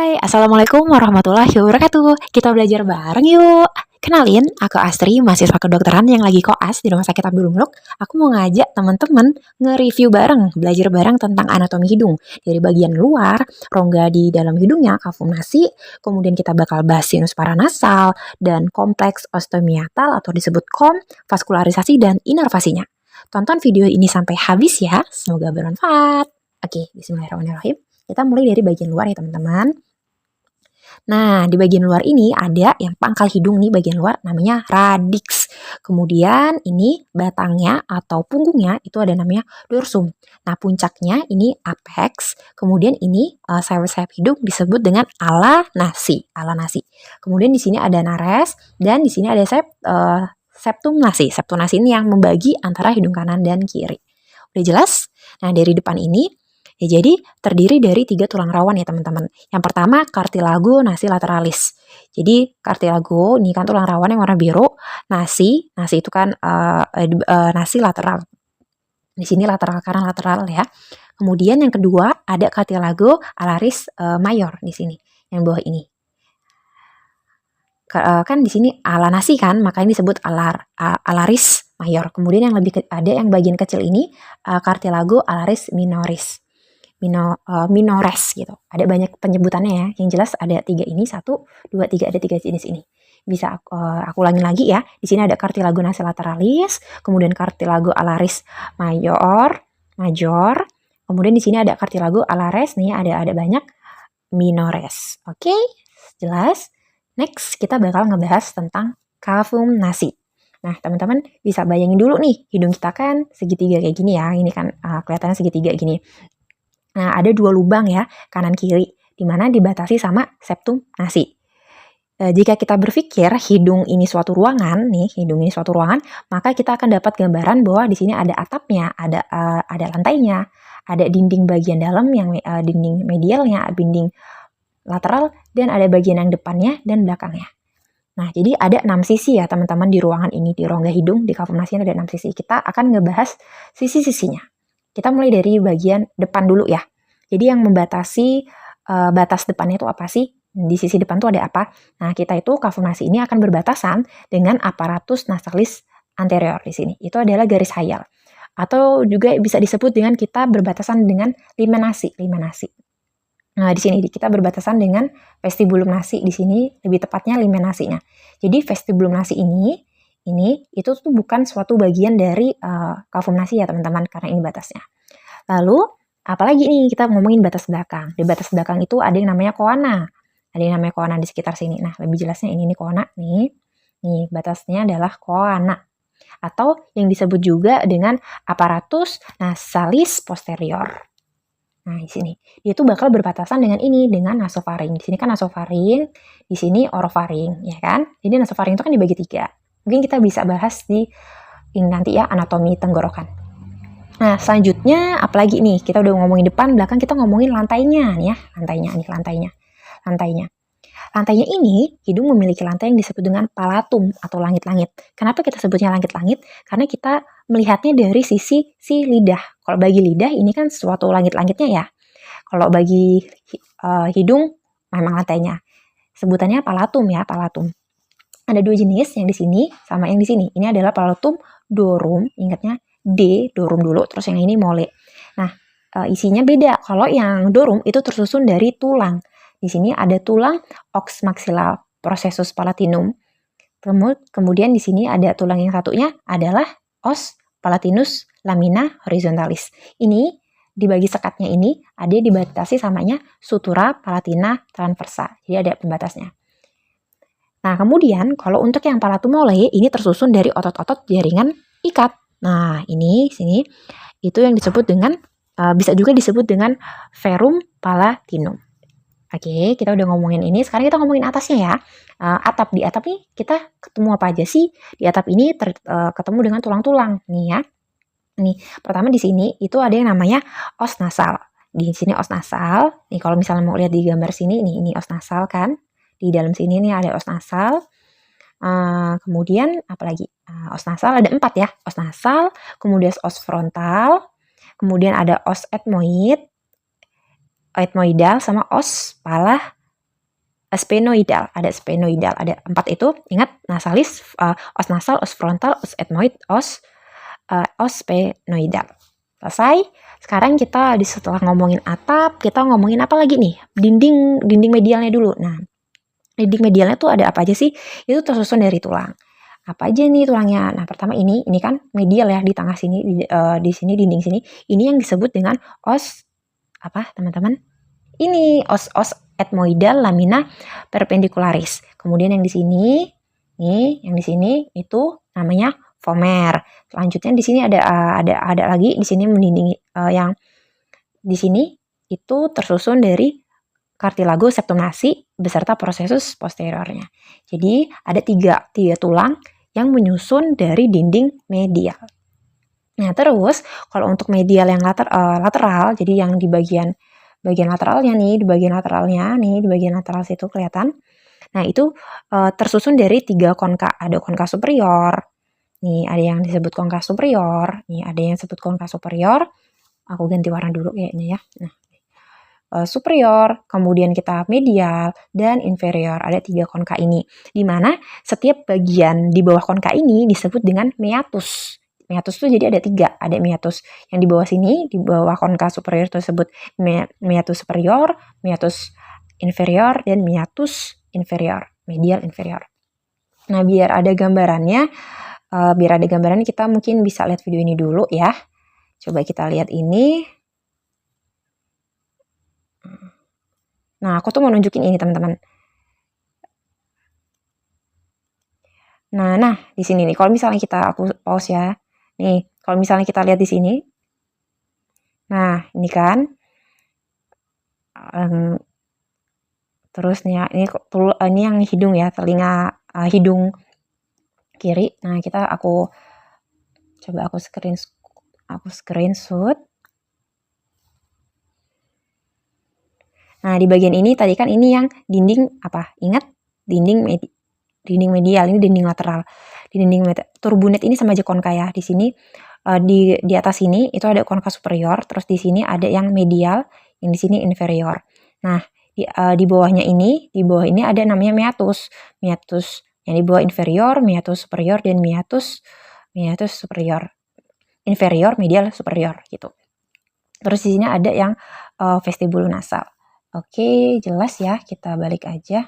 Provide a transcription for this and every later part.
Hai, Assalamualaikum warahmatullahi wabarakatuh. Kita belajar bareng yuk. Kenalin, aku Astri, mahasiswa kedokteran yang lagi koas di Rumah Sakit Abdul Muluk. Aku mau ngajak teman-teman nge-review bareng, belajar bareng tentang anatomi hidung. Dari bagian luar, rongga di dalam hidungnya, kafum nasi, kemudian kita bakal bahas sinus paranasal, dan kompleks osteomiatal atau disebut KOM, vaskularisasi, dan inervasinya. Tonton video ini sampai habis ya, semoga bermanfaat. Oke, bismillahirrahmanirrahim. Kita mulai dari bagian luar ya teman-teman. Nah, di bagian luar ini ada yang pangkal hidung nih bagian luar namanya radix. Kemudian ini batangnya atau punggungnya itu ada namanya dorsum. Nah, puncaknya ini apex. Kemudian ini sayap-sayap hidung disebut dengan ala nasi. Ala nasi. Kemudian di sini ada nares dan di sini ada septum nasi. Septum nasi ini yang membagi antara hidung kanan dan kiri. Udah jelas? Nah, dari depan ini ya, jadi terdiri dari 3 tulang rawan ya teman-teman. Yang pertama cartilago nasi lateralis. Jadi cartilago ini kan tulang rawan yang warna biru. Nasi itu kan nasi lateral. Di sini lateral kanan lateral ya. Kemudian yang kedua ada cartilago alaris mayor di sini, yang bawah ini. Kan di sini ala nasi kan, makanya disebut alaris mayor. Kemudian yang ada yang bagian kecil ini cartilago alaris minoris. Minores gitu. Ada banyak penyebutannya ya. Yang jelas ada 3 ini, 1, 2, 3, ada 3 jenis ini. Bisa aku ulangin lagi ya. Di sini ada cartilago nasi lateralis, kemudian cartilago alaris major, kemudian di sini ada cartilago alaris nih, ada banyak minores. Oke, jelas. Next, kita bakal ngebahas tentang kafum nasi. Nah, teman-teman bisa bayangin dulu nih, hidung kita kan segitiga kayak gini ya. Ini kan kelihatannya segitiga gini. Nah, ada 2 lubang ya, kanan kiri, di mana dibatasi sama septum nasi. Jika kita berpikir hidung ini suatu ruangan, maka kita akan dapat gambaran bahwa di sini ada atapnya, ada lantainya, ada dinding bagian dalam yang dinding medialnya, dinding lateral, dan ada bagian yang depannya dan belakangnya. Nah, jadi ada 6 sisi ya teman-teman di ruangan ini, di rongga hidung, di kafum nasi ada 6 sisi. Kita akan ngebahas sisi-sisinya. Kita mulai dari bagian depan dulu ya. Jadi yang membatasi batas depannya itu apa sih? Di sisi depan itu ada apa? Nah, kita itu kafum nasi ini akan berbatasan dengan apparatus nasalis anterior di sini. Itu adalah garis hayal. Atau juga bisa disebut dengan kita berbatasan dengan limen nasi. Nah, di sini kita berbatasan dengan vestibulum nasi. Di sini lebih tepatnya limen nasinya. Jadi vestibulum nasi ini itu tuh bukan suatu bagian dari kafum nasi ya teman-teman, karena ini batasnya. Lalu apalagi nih kita ngomongin batas belakang. Di batas belakang itu ada yang namanya koana. Ada yang namanya koana di sekitar sini. Nah, lebih jelasnya ini koana nih. Nih, batasnya adalah koana. Atau yang disebut juga dengan apparatus nasalis posterior. Nah, di sini. Dia itu bakal berbatasan dengan ini, dengan nasofaring. Di sini kan nasofaring, di sini orofaring, ya kan? Jadi nasofaring itu kan dibagi 3. Mungkin kita bisa bahas di ini nanti ya, anatomi tenggorokan. Nah, selanjutnya apalagi nih? Kita udah ngomongin depan, belakang kita ngomongin lantainya nih ya. Lantainya. Lantainya ini, hidung memiliki lantai yang disebut dengan palatum atau langit-langit. Kenapa kita sebutnya langit-langit? Karena kita melihatnya dari sisi lidah. Kalau bagi lidah ini kan suatu langit-langitnya ya. Kalau bagi hidung memang lantainya. Sebutannya palatum ya, palatum. Ada 2 jenis, yang di sini sama yang di sini. Ini adalah palatum dorum, ingatnya D, dorum dulu, terus yang ini mole. Nah, isinya beda. Kalau yang dorum itu tersusun dari tulang. Di sini ada tulang ox maxilla processus palatinum. Kemudian di sini ada tulang yang satunya adalah os palatinus lamina horizontalis. Ini dibagi sekatnya ini ada dibatasi samanya sutura palatina transversa. Jadi ada pembatasnya. Nah, kemudian kalau untuk yang palatum mole ini tersusun dari otot-otot jaringan ikat. Nah, ini sini itu yang disebut dengan bisa juga disebut dengan verum palatinum. Oke, kita udah ngomongin ini. Sekarang kita ngomongin atasnya ya. Atap. Di atap nih kita ketemu apa aja sih? Di atap ini ketemu dengan tulang-tulang nih ya. Nih, pertama di sini itu ada yang namanya os nasal. Di sini os nasal. Nih kalau misalnya mau lihat di gambar sini nih, ini os nasal kan. Di dalam sini nih ada os nasal. Kemudian apalagi? Os nasal ada 4 ya. Os nasal, kemudian os frontal, kemudian ada os etmoidal sama os sphenoidal, ada 4 itu, ingat nasalis, os nasal, os frontal, os ethmoid, os sphenoidal. Selesai. Sekarang kita setelah ngomongin atap, kita ngomongin apa lagi nih? Dinding medialnya dulu. Nah, dinding medialnya tuh ada apa aja sih? Itu tersusun dari tulang. Apa aja nih tulangnya? Nah, pertama ini kan medial ya, di tengah sini, di sini dinding sini. Ini yang disebut dengan os apa, teman-teman? Ini os ethmoidal lamina perpendicularis. Kemudian yang di sini, yang di sini itu namanya vomer. Selanjutnya di sini ada lagi di sini mendinding yang di sini itu tersusun dari cartilago septum nasi beserta processus posteriornya. Jadi ada tiga tulang yang menyusun dari dinding medial. Nah, terus kalau untuk medial yang lateral, jadi yang di bagian lateralnya nih, di bagian lateral situ kelihatan. Nah, itu tersusun dari 3 konka. Ada konka superior. Nih, ada yang disebut konka superior. Nih, ada yang disebut konka superior. Aku ganti warna dulu kayaknya ya. Nah, superior, kemudian kita medial, dan inferior. Ada 3 konka ini. Di mana setiap bagian di bawah konka ini disebut dengan meatus. Meatus itu jadi ada 3. Ada meatus yang di bawah sini, di bawah konka superior tersebut meatus superior, meatus inferior, dan meatus inferior, medial inferior. Nah, biar ada gambarannya kita mungkin bisa lihat video ini dulu ya. Coba kita lihat ini. Nah, aku tuh mau nunjukin ini, teman-teman. Nah, di sini nih, kalau misalnya aku pause ya. Nih, kalau misalnya kita lihat di sini. Nah, ini kan. Terus nih ya, ini yang hidung ya, telinga, hidung kiri. Nah, aku screenshot. Nah, di bagian ini tadi kan ini yang dinding apa? Ingat, dinding medial, ini dinding lateral. Di dinding turbunet ini sama aja konka ya. Di sini di atas sini itu ada konka superior, terus di sini ada yang medial, yang di sini inferior. Nah, di bawahnya ini, ada namanya meatus. Meatus yang di bawah inferior, meatus superior, dan meatus superior. Inferior, medial, superior gitu. Terus di sini ada yang vestibulum nasal. Oke, jelas ya. Kita balik aja.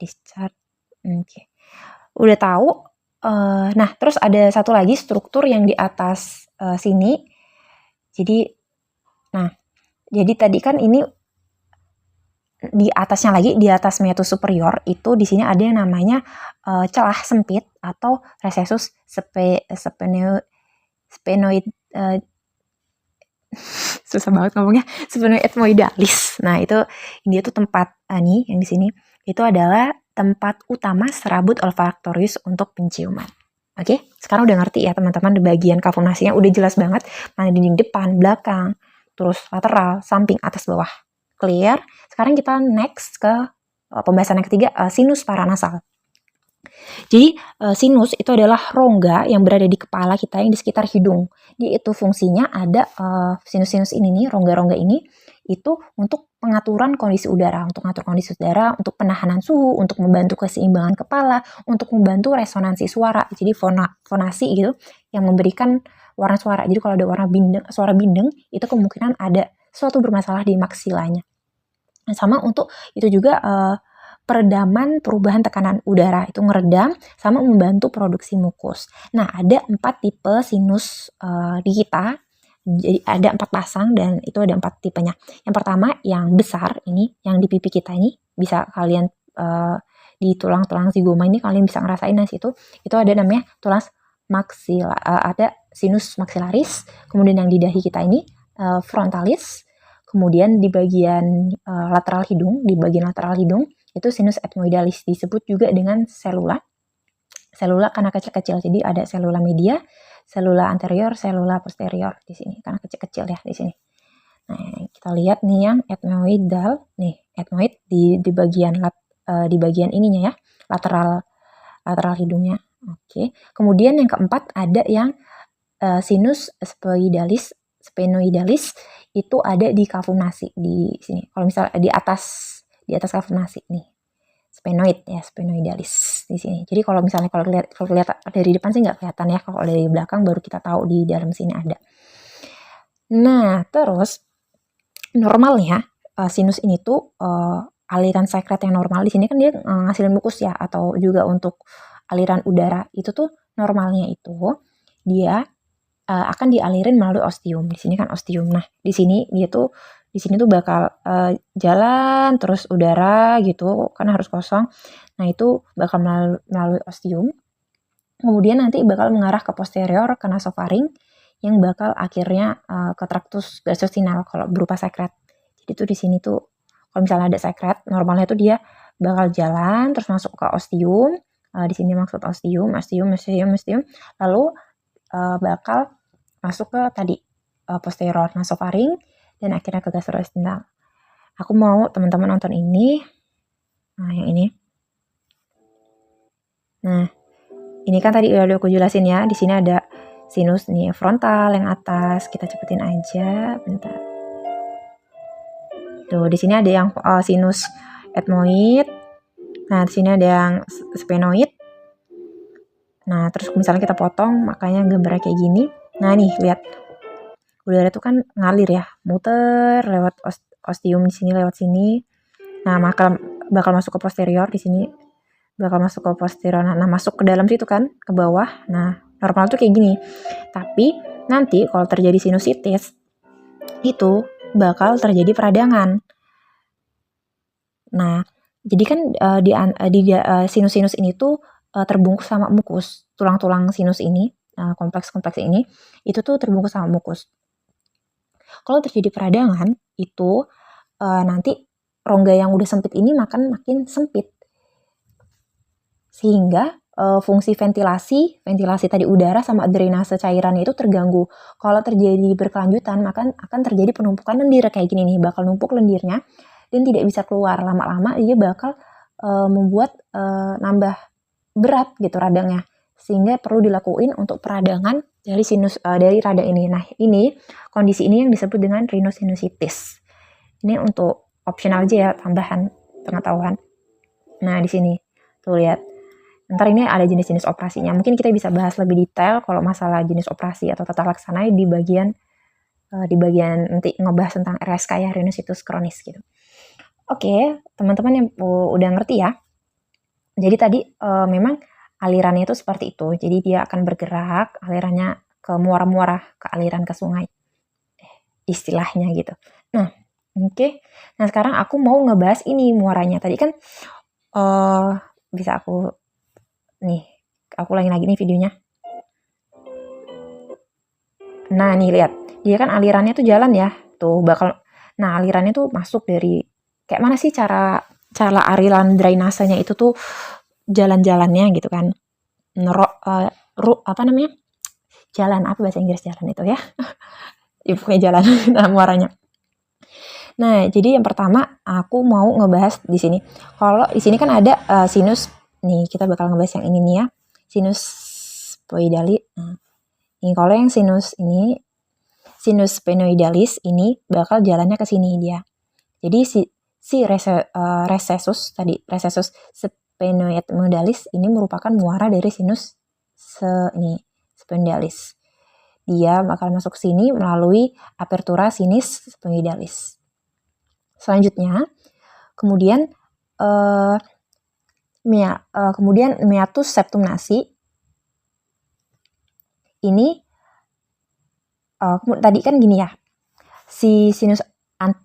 Discharge. Oke. Udah tahu. Nah, terus ada satu lagi struktur yang di atas sini. Jadi tadi kan ini di atasnya lagi, di atas meatus superior itu di sini ada yang namanya celah sempit atau recessus sphenoid susah banget ngomongnya, sphenoid ethmoidalis. Nah, ini tuh tempat nih yang di sini itu adalah tempat utama serabut olfaktorius untuk penciuman. Oke, sekarang udah ngerti ya teman-teman, di bagian kafum nasinya udah jelas banget mana dinding depan, belakang, terus lateral, samping, atas, bawah. Clear? Sekarang kita next ke pembahasan yang ketiga, sinus paranasal. Jadi sinus itu adalah rongga yang berada di kepala kita yang di sekitar hidung. Dia itu fungsinya ada sinus-sinus ini nih, rongga-rongga ini itu untuk pengaturan kondisi udara, untuk mengatur kondisi udara, untuk penahanan suhu, untuk membantu keseimbangan kepala, untuk membantu resonansi suara. Jadi fonasi gitu yang memberikan warna suara. Jadi kalau ada suara bindeng itu kemungkinan ada suatu bermasalah di maksilanya. Sama untuk itu juga peredaman perubahan tekanan udara, itu ngeredam sama membantu produksi mukus. Nah, ada 4 tipe sinus di kita. Jadi ada 4 pasang dan itu ada 4 tipenya. Yang pertama yang besar ini, yang di pipi kita ini, bisa kalian di tulang-tulang zigoma ini kalian bisa ngerasain di situ. Itu ada namanya tulang ada sinus maxillaris. Kemudian yang di dahi kita ini frontalis. Kemudian di bagian lateral hidung, itu sinus ethmoidalis, disebut juga dengan selula. Selula karena kecil-kecil, jadi ada selula media, selula anterior, selula posterior di sini karena kecil-kecil ya di sini. Nah, kita lihat nih yang ethmoidal, nih ethmoid di bagian ininya ya, lateral hidungnya. Oke. Kemudian yang keempat ada yang sinus sphenoidalis itu ada di kafum nasi di sini. Kalau misalnya di atas kafum nasi nih. sphenoid ya, sphenoidalis di sini. Jadi kalau misalnya kalau lihat dari depan sih nggak kelihatan ya, kalau dari belakang baru kita tahu di dalam sini ada. Nah, terus normalnya sinus ini tuh aliran sekret yang normal di sini kan dia ngasilin mukus ya, atau juga untuk aliran udara itu tuh normalnya itu dia akan dialirin melalui ostium. Di sini kan ostium. Nah, di sini tuh bakal jalan terus udara gitu kan harus kosong. Nah, itu bakal melalui ostium. Kemudian nanti bakal mengarah ke posterior ke nasofaring yang bakal akhirnya ke traktus gastrointestinal kalau berupa sekret. Jadi tuh di sini tuh kalau misalnya ada sekret, normalnya tuh dia bakal jalan terus masuk ke ostium. Di sini maksud ostium, lalu bakal masuk ke tadi posterior nasofaring dan akhirnya ke gastrointestinal. Aku mau teman-teman nonton ini. Nah, yang ini. Nah, ini kan tadi udah aku jelasin ya. Di sini ada sinus nih frontal yang atas. Kita cepetin aja, bentar. Tuh, di sini ada yang sinus ethmoid. Nah, di sini ada yang sphenoid. Nah, terus misalnya kita potong, makanya gambarnya kayak gini. Nah, nih lihat. Udara itu kan ngalir ya, muter lewat ostium di sini, lewat sini. Nah, bakal masuk ke posterior di sini. Bakal masuk ke posterior. Nah, masuk ke dalam situ kan, ke bawah. Nah, normal tuh kayak gini. Tapi nanti kalau terjadi sinusitis itu bakal terjadi peradangan. Nah, jadi kan sinus-sinus ini tuh terbungkus sama mukus. Tulang-tulang sinus ini, kompleks-kompleks ini, itu tuh terbungkus sama mukus. Kalau terjadi peradangan, itu nanti rongga yang udah sempit ini makin sempit. Sehingga fungsi ventilasi tadi udara sama drainase cairannya itu terganggu. Kalau terjadi berkelanjutan, maka akan terjadi penumpukan lendir kayak gini nih, bakal numpuk lendirnya dan tidak bisa keluar. Lama-lama dia bakal membuat nambah berat gitu radangnya, sehingga perlu dilakuin untuk peradangan dari dari radang ini. Nah, kondisi ini yang disebut dengan rhinosinusitis. Ini untuk opsional aja ya, tambahan pengetahuan. Nah, di sini tuh lihat. Ntar ini ada jenis-jenis operasinya. Mungkin kita bisa bahas lebih detail kalau masalah jenis operasi atau tata laksana di bagian nanti ngebahas tentang RSK ya, rhinosinusitis kronis gitu. Oke, teman-teman yang udah ngerti ya. Jadi tadi memang alirannya itu seperti itu. Jadi dia akan bergerak alirannya ke muara-muara, ke aliran ke sungai. Istilahnya gitu. Nah, oke. Nah, sekarang aku mau ngebahas ini muaranya. Tadi kan bisa aku ulangi lagi nih videonya. Nah, nih lihat. Dia kan alirannya tuh jalan ya. Tuh alirannya tuh masuk dari kayak mana sih cara aliran drainasenya itu tuh jalan-jalannya gitu kan. Apa namanya? Jalan, apa bahasa Inggris jalan itu ya? Ya pokoknya jalan. Nah, muaranya. Nah, jadi yang pertama aku mau ngebahas di sini. Kalau di sini kan ada sinus. Nih, kita bakal ngebahas yang ini nih ya. Sinus sphenoidalis. Nah, ini kalau yang sinus sphenoidalis ini bakal jalannya ke sini dia. Jadi recessus sphenoidalis ini merupakan muara dari sinus sphenoidalis. Dia bakal masuk ke sini melalui apertura sinus sphenoidalis. Selanjutnya, kemudian meatus septum nasi ini tadi kan gini ya, si sinus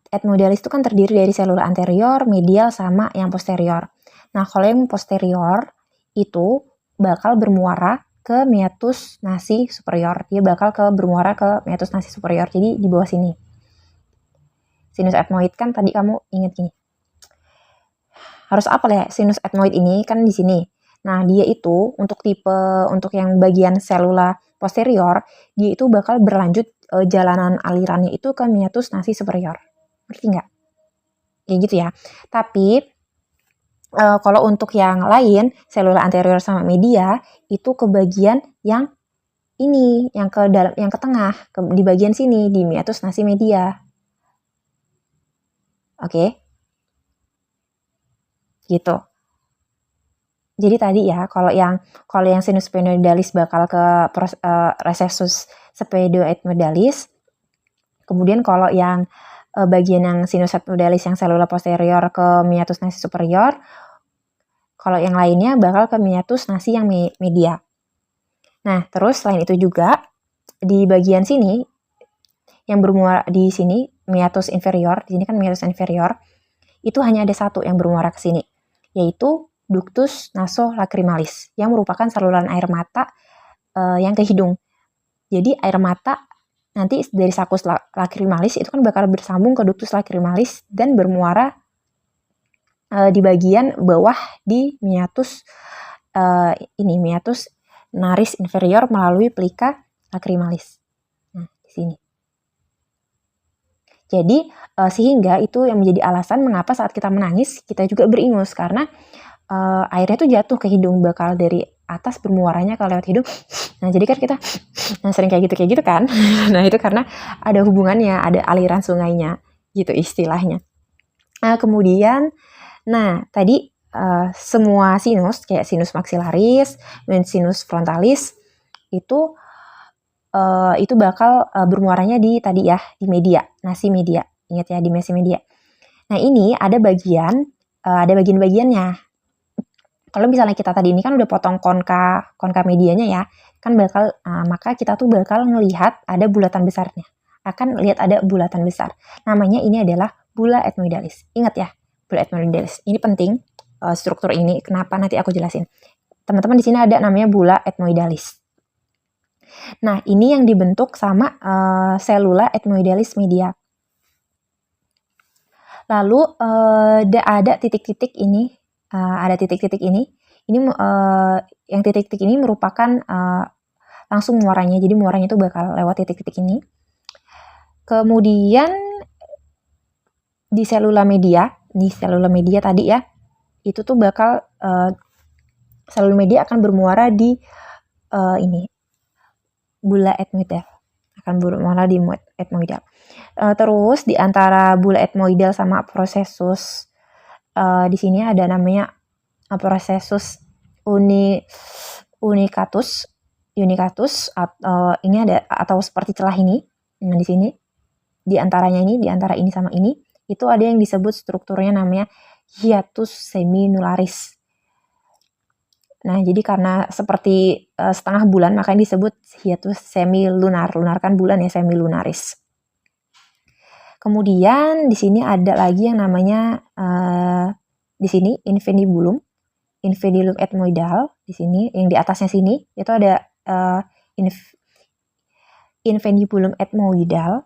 ethmoidalis itu kan terdiri dari selula anterior, medial, sama yang posterior. Nah, kalau yang posterior itu bakal bermuara ke meatus nasi superior. Dia bakal bermuara ke meatus nasi superior. Jadi di bawah sini. Sinus ethmoid kan tadi kamu ingat gini. Harus apa ya sinus ethmoid ini kan di sini. Nah, dia itu untuk yang bagian selula posterior, dia itu bakal berlanjut jalanan alirannya itu ke meatus nasi superior. Ngerti nggak? Kayak gitu ya. Tapi kalau untuk yang lain, selula anterior sama media itu ke bagian yang ini, yang ke tengah, di bagian sini di meatus nasi media. Oke. Gitu. Jadi tadi ya, kalau yang sinus sphenoidalis bakal ke recessus sphenoidal. Kemudian kalau yang bagian yang sinus sphenoidalis yang selula posterior ke meatus nasi superior, kalau yang lainnya bakal ke meatus nasi yang media. Nah, terus selain itu juga di bagian sini yang bermuara di sini meatus inferior, di sini kan meatus inferior, itu hanya ada satu yang bermuara ke sini, yaitu ductus nasolacrimalis yang merupakan saluran air mata yang ke hidung. Jadi air mata nanti dari saccus lacrimalis itu kan bakal bersambung ke ductus lacrimalis dan bermuara di bagian bawah di meatus meatus naris inferior melalui plica lacrimalis. Nah, di sini. Jadi sehingga itu yang menjadi alasan mengapa saat kita menangis kita juga beringus karena airnya tuh jatuh ke hidung, bakal dari atas bermuaranya ke lewat hidung. Nah, jadi kan kita sering kayak gitu kan. Nah, itu karena ada hubungannya, ada aliran sungainya gitu istilahnya. Kemudian tadi semua sinus kayak sinus maxillaris dan sinus frontalis itu bakal bermuaranya di tadi ya, di media, nasi media. Ingat ya, di nasi media. Nah, ini ada bagian-bagiannya. Kalau misalnya kita tadi ini kan udah potong konka medianya ya, kan bakal maka kita tuh bakal ngelihat ada bulatan besarnya. Akan lihat ada bulatan besar. Namanya ini adalah bulla ethmoidalis. Ingat ya, bulla ethmoidalis. Ini penting struktur ini. Kenapa nanti aku jelasin. Teman-teman di sini ada namanya bulla ethmoidalis. Nah, ini yang dibentuk sama selula ethmoidalis media. Lalu ada titik-titik ini. Ada titik-titik ini. Ini yang titik-titik ini merupakan langsung muaranya. Jadi muaranya itu bakal lewat titik-titik ini. Kemudian di selula media tadi ya, itu tuh bakal selula media akan bermuara di ini bulla ethmoidal, akan bermuara di ethmoidal. Terus di antara bulla ethmoidal sama processus di sini ada namanya processus unicatus ini ada atau seperti celah ini. Nah, di sini di antara ini sama ini itu ada yang disebut strukturnya namanya hiatus seminularis. Nah, jadi karena seperti setengah bulan makanya disebut hiatus semilunar. Lunar kan bulan ya, semilunaris. Kemudian di sini ada lagi yang namanya di sini infundibulum ethmoidal. Di sini yang di atasnya sini itu ada infundibulum ethmoidal.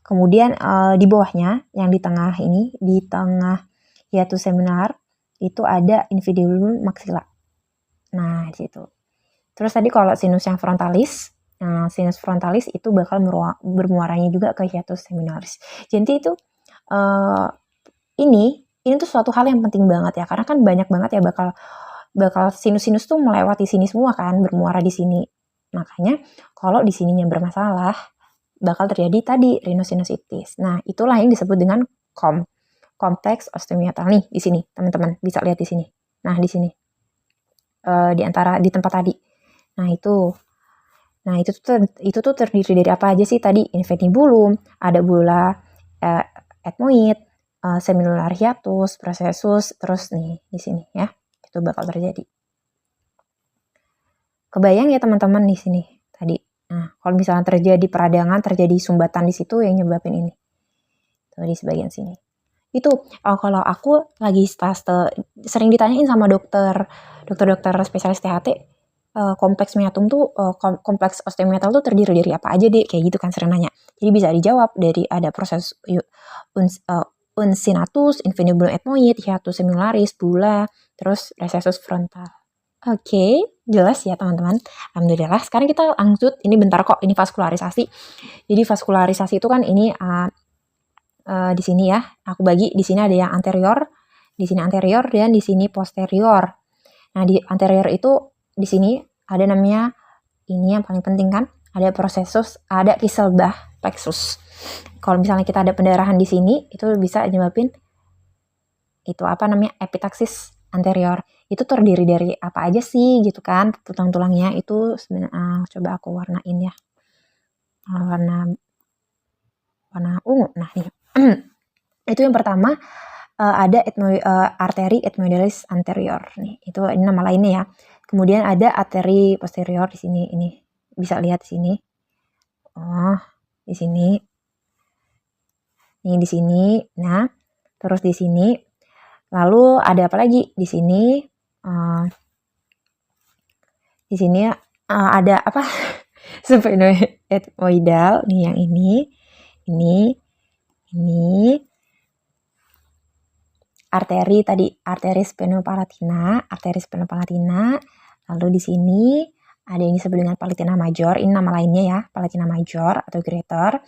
Kemudian di bawahnya yang di tengah ini, di tengah hiatus semilunar itu ada infundibulum maxilla. Nah, di situ. Terus tadi kalau sinus yang frontalis, sinus frontalis itu bakal bermuaranya juga ke hiatus seminaris. Jadi itu ini tuh suatu hal yang penting banget ya, karena kan banyak banget ya bakal sinus-sinus tuh melewati sini semua kan, bermuara di sini. Makanya kalau di sininya bermasalah, bakal terjadi tadi rhinosinusitis. Nah, itulah yang disebut dengan kompleks osteomiatal nih di sini, teman-teman bisa lihat di sini. Nah, di sini. Di tempat tadi. Nah, itu tuh terdiri dari apa aja sih tadi? Infundibulum, ada bulla ethmoid, semilunar hiatus, processus, terus nih di sini ya. Itu bakal terjadi. Kebayang ya teman-teman di sini tadi. Nah, kalau misalnya terjadi peradangan, terjadi sumbatan di situ yang nyebabin ini. Tuh di sebagian sini. Itu kalau aku lagi sering ditanyain sama dokter spesialis THT, kompleks meatum tuh kompleks osteomiatal tuh terdiri dari apa aja deh, kayak gitu kan sering nanya. Jadi bisa dijawab dari ada proses uncinatus, infundibulum ethmoid, hiatus seminularis, bulla, terus recessus frontal. Oke, jelas ya teman-teman. Alhamdulillah. Sekarang kita lanjut. Ini bentar kok, ini vaskularisasi. Jadi vaskularisasi itu kan ini di sini ya, aku bagi di sini ada yang anterior, di sini anterior dan di sini posterior. Nah, di anterior itu di sini ada namanya ini yang paling penting kan, ada processus, ada Kisselbach plexus. Kalau misalnya kita ada pendarahan di sini, itu bisa nyebabin itu apa namanya epitaksis anterior. Itu terdiri dari apa aja sih gitu kan tulang-tulangnya itu sebenarnya. Coba aku warnain ya. Warna ungu. Nah, nih. Itu yang pertama ada arteri ethmoidalis anterior nih. Itu ini nama lainnya ya. Kemudian ada arteri posterior di sini. Ini bisa lihat di sini. Oh, di sini. Ini di sini. Nah, terus di sini. Lalu ada apa lagi di sini? Di sini ada apa? Sphenoethmoidal nih yang ini, arteri tadi arteri sphenopalatina, lalu di sini ada yang disebut dengan palatina major, ini nama lainnya ya, palatina major atau greater.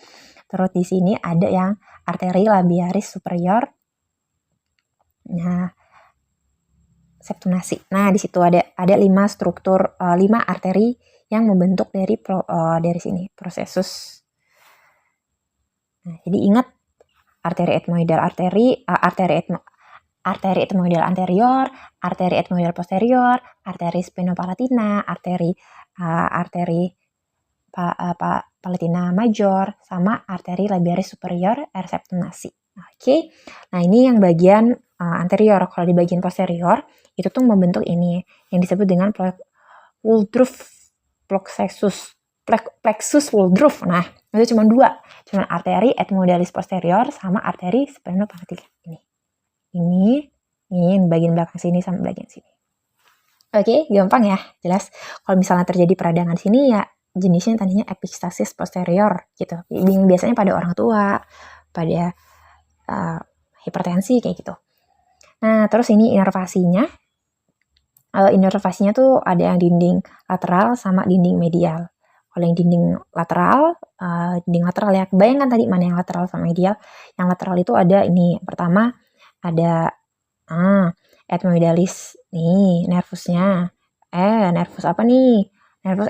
Terus di sini ada yang arteri labialis superior. Nah, septum nasi. Nah, di situ ada 5 struktur 5 arteri yang membentuk dari sini prosesus. Nah, jadi ingat arteri ethmoidal ethmoidal anterior, arteri ethmoidal posterior, arteri sphenopalatina, arteri palatina major, sama arteri labialis superior septum nasi. Oke. Nah, ini yang bagian anterior. Kalau di bagian posterior itu tuh membentuk ini yang disebut dengan plexus Woodruff. Nah, itu cuma 2. Cuma arteri ethmoidalis posterior sama arteri sphenopalatina ini. Ini bagian belakang sini sama bagian sini. Oke, gampang ya, jelas. Kalau misalnya terjadi peradangan sini ya jenisnya tadinya epistasis posterior gitu. Biasanya pada orang tua, pada hipertensi kayak gitu. Nah, terus ini inervasinya. Inervasinya tuh ada yang dinding lateral sama dinding medial. Kalau yang dinding lateral ya. Bayangkan tadi mana yang lateral sama medial. Yang lateral itu ada ini. Pertama ada ethmoidalis nih, nervusnya. Nervus apa nih? Nervus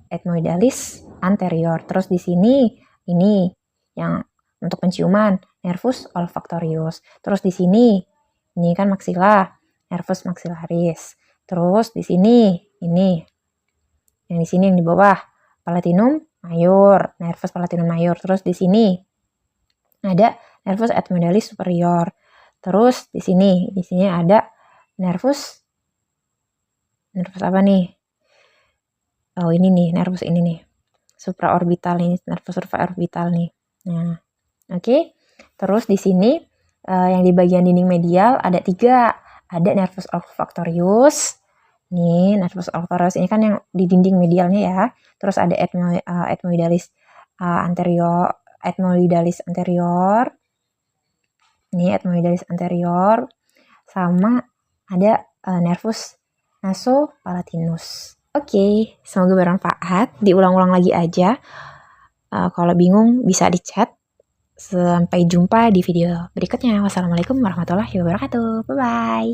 ethmoidalis anterior. Terus di sini ini yang untuk penciuman, nervus olfactorius. Terus di sini ini kan maksila, nervus maxillaris. Terus di sini ini yang di sini yang di bawah palatinum major, nervus palatinum major. Terus di sini ada nervus ethmoidalis superior. Terus di sini ada nervus apa nih? Oh, ini nih, nervus ini nih. Supraorbital ini, nervus supraorbital nih. Nah, oke. Terus di sini yang di bagian dinding medial ada 3. Ada nervus olfactorius. Nih, nervus olfactorius ini kan yang di dinding medialnya ya. Terus ada ethmoidalis anterior. Ini ethmoidalis anterior. Sama ada nervus nasopalatinus. Oke, semoga bermanfaat. Diulang-ulang lagi aja. Kalau bingung bisa di chat. Sampai jumpa di video berikutnya. Wassalamualaikum warahmatullahi wabarakatuh. Bye-bye.